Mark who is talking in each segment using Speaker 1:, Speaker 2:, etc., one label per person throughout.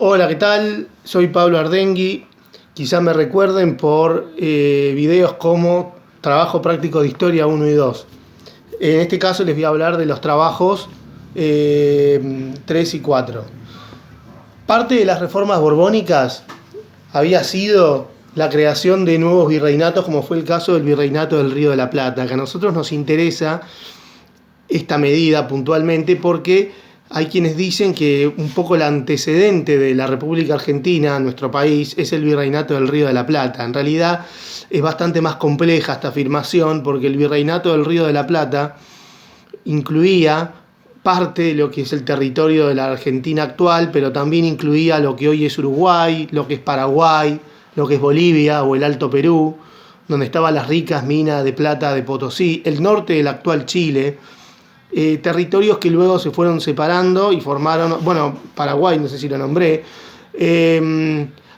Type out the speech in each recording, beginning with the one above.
Speaker 1: Hola, ¿qué tal? Soy Pablo Ardengui. Quizá me recuerden por videos como Trabajo Práctico de Historia 1 y 2. En este caso les voy a hablar de los trabajos 3 y 4. Parte de las reformas borbónicas había sido la creación de nuevos virreinatos, como fue el caso del Virreinato del Río de la Plata, que a nosotros nos interesa esta medida puntualmente porque hay quienes dicen que un poco el antecedente de la República Argentina, nuestro país, es el Virreinato del Río de la Plata. En realidad es bastante más compleja esta afirmación porque el Virreinato del Río de la Plata incluía parte de lo que es el territorio de la Argentina actual, pero también incluía lo que hoy es Uruguay, lo que es Paraguay, lo que es Bolivia o el Alto Perú, donde estaban las ricas minas de plata de Potosí, el norte del actual Chile, territorios que luego se fueron separando y formaron, bueno, Paraguay, no sé si lo nombré.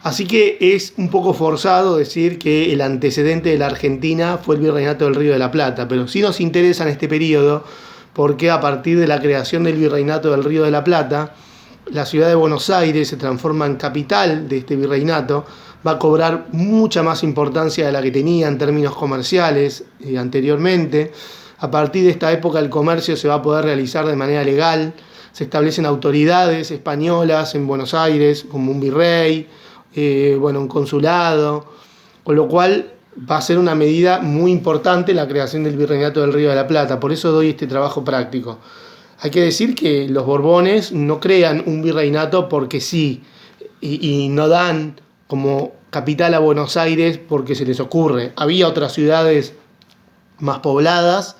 Speaker 1: Así que es un poco forzado decir que el antecedente de la Argentina fue el Virreinato del Río de la Plata, pero sí nos interesa en este periodo porque a partir de la creación del Virreinato del Río de la Plata, la ciudad de Buenos Aires se transforma en capital de este virreinato, va a cobrar mucha más importancia de la que tenía en términos comerciales anteriormente. A partir de esta época el comercio se va a poder realizar de manera legal, se establecen autoridades españolas en Buenos Aires, como un virrey, un consulado, con lo cual va a ser una medida muy importante la creación del Virreinato del Río de la Plata. Por eso doy este trabajo práctico. Hay que decir que los Borbones no crean un virreinato porque sí, y no dan como capital a Buenos Aires porque se les ocurre. Había otras ciudades más pobladas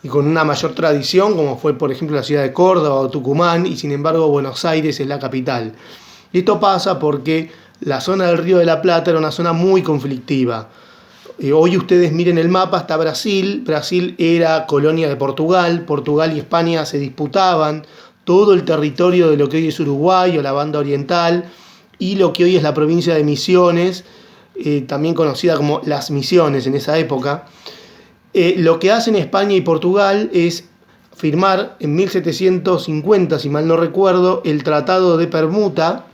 Speaker 1: y con una mayor tradición, como fue por ejemplo la ciudad de Córdoba o Tucumán, y sin embargo Buenos Aires es la capital. Y esto pasa porque la zona del Río de la Plata era una zona muy conflictiva. Hoy ustedes miren el mapa, está Brasil. Brasil era colonia de Portugal. Portugal y España se disputaban todo el territorio de lo que hoy es Uruguay o la banda oriental y lo que hoy es la provincia de Misiones, también conocida como Las Misiones en esa época. Lo que hacen España y Portugal es firmar en 1750, si mal no recuerdo, el Tratado de Permuta,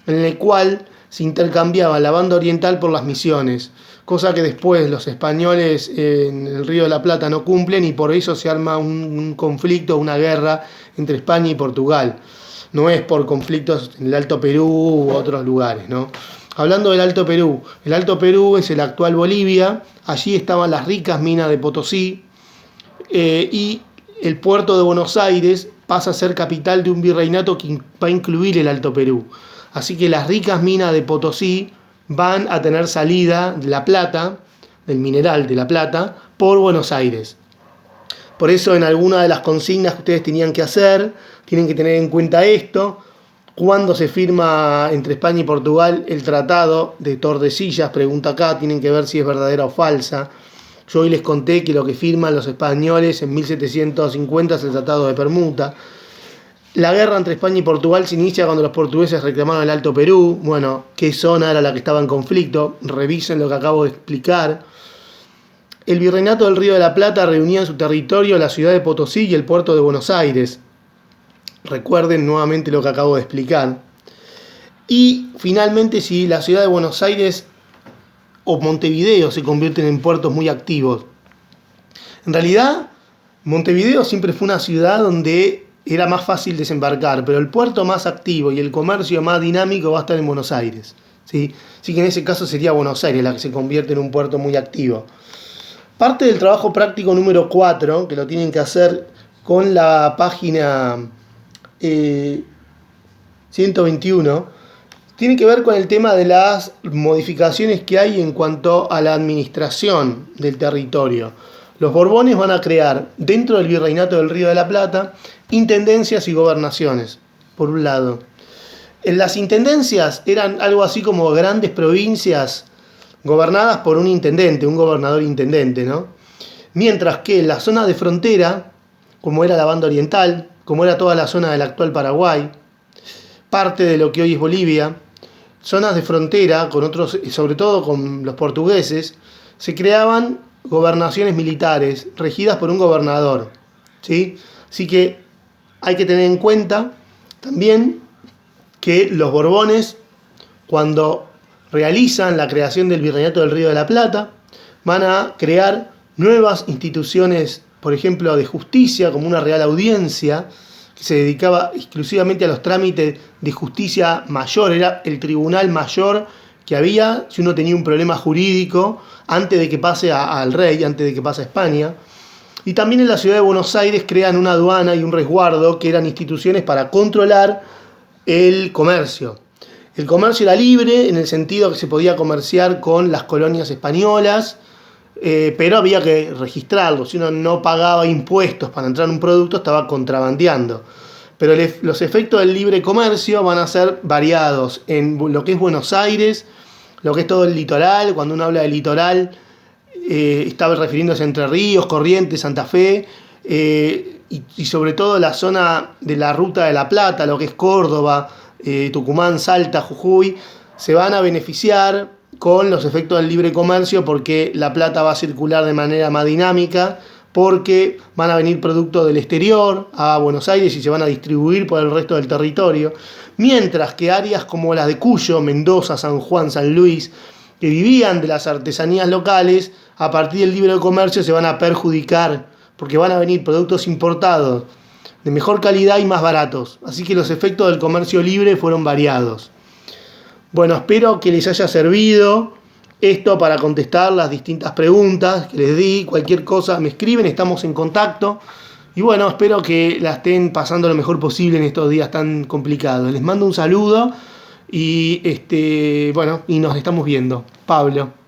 Speaker 1: en el cual se intercambiaba la banda oriental por las Misiones, cosa que después los españoles en el Río de la Plata no cumplen y por eso se arma un conflicto, una guerra entre España y Portugal. No es por conflictos en el Alto Perú u otros lugares, ¿no? Hablando del Alto Perú, el Alto Perú es el actual Bolivia, allí estaban las ricas minas de Potosí y el puerto de Buenos Aires pasa a ser capital de un virreinato que va a incluir el Alto Perú. Así que las ricas minas de Potosí van a tener salida de la plata, del mineral de la plata, por Buenos Aires. Por eso en alguna de las consignas que ustedes tenían que hacer, tienen que tener en cuenta esto. Cuando se firma entre España y Portugal el Tratado de Tordesillas, pregunta acá, tienen que ver si es verdadera o falsa. Yo hoy les conté que lo que firman los españoles en 1750 es el Tratado de Permuta. La guerra entre España y Portugal se inicia cuando los portugueses reclamaron el Alto Perú. Bueno, ¿qué zona era la que estaba en conflicto? Revisen lo que acabo de explicar. El Virreinato del Río de la Plata reunía en su territorio la ciudad de Potosí y el puerto de Buenos Aires. Recuerden nuevamente lo que acabo de explicar. Y finalmente, si la ciudad de Buenos Aires o Montevideo se convierten en puertos muy activos. En realidad, Montevideo siempre fue una ciudad donde era más fácil desembarcar, pero el puerto más activo y el comercio más dinámico va a estar en Buenos Aires, ¿sí? Así que en ese caso sería Buenos Aires la que se convierte en un puerto muy activo. Parte del trabajo práctico número 4, que lo tienen que hacer con la página 121, tiene que ver con el tema de las modificaciones que hay en cuanto a la administración del territorio. Los Borbones van a crear, dentro del Virreinato del Río de la Plata, intendencias y gobernaciones, por un lado. En las intendencias eran algo así como grandes provincias gobernadas por un intendente, un gobernador-intendente, ¿no? Mientras que en la zona de frontera, como era la banda oriental, como era toda la zona del actual Paraguay, parte de lo que hoy es Bolivia, zonas de frontera, con otros, sobre todo con los portugueses, se creaban gobernaciones militares regidas por un gobernador, ¿sí? Así que hay que tener en cuenta también que los Borbones, cuando realizan la creación del Virreinato del Río de la Plata, van a crear nuevas instituciones, por ejemplo, de justicia, como una Real Audiencia, que se dedicaba exclusivamente a los trámites de justicia mayor, era el tribunal mayor que había si uno tenía un problema jurídico antes de que pase al rey, antes de que pase a España. Y también en la ciudad de Buenos Aires crean una aduana y un resguardo que eran instituciones para controlar el comercio. El comercio era libre en el sentido que se podía comerciar con las colonias españolas, pero había que registrarlo. Si uno no pagaba impuestos para entrar en un producto, estaba contrabandeando. Pero los efectos del libre comercio van a ser variados en lo que es Buenos Aires, lo que es todo el litoral. Cuando uno habla del litoral, estaba refiriéndose a Entre Ríos, Corrientes, Santa Fe, y sobre todo la zona de la Ruta de la Plata, lo que es Córdoba, Tucumán, Salta, Jujuy, se van a beneficiar con los efectos del libre comercio porque la plata va a circular de manera más dinámica, porque van a venir productos del exterior a Buenos Aires y se van a distribuir por el resto del territorio, mientras que áreas como las de Cuyo, Mendoza, San Juan, San Luis, que vivían de las artesanías locales, a partir del libre comercio se van a perjudicar, porque van a venir productos importados de mejor calidad y más baratos. Así que los efectos del comercio libre fueron variados. Bueno, espero que les haya servido esto para contestar las distintas preguntas que les di. Cualquier cosa me escriben, estamos en contacto. Y bueno, espero que la estén pasando lo mejor posible en estos días tan complicados. Les mando un saludo y bueno, y nos estamos viendo. Pablo.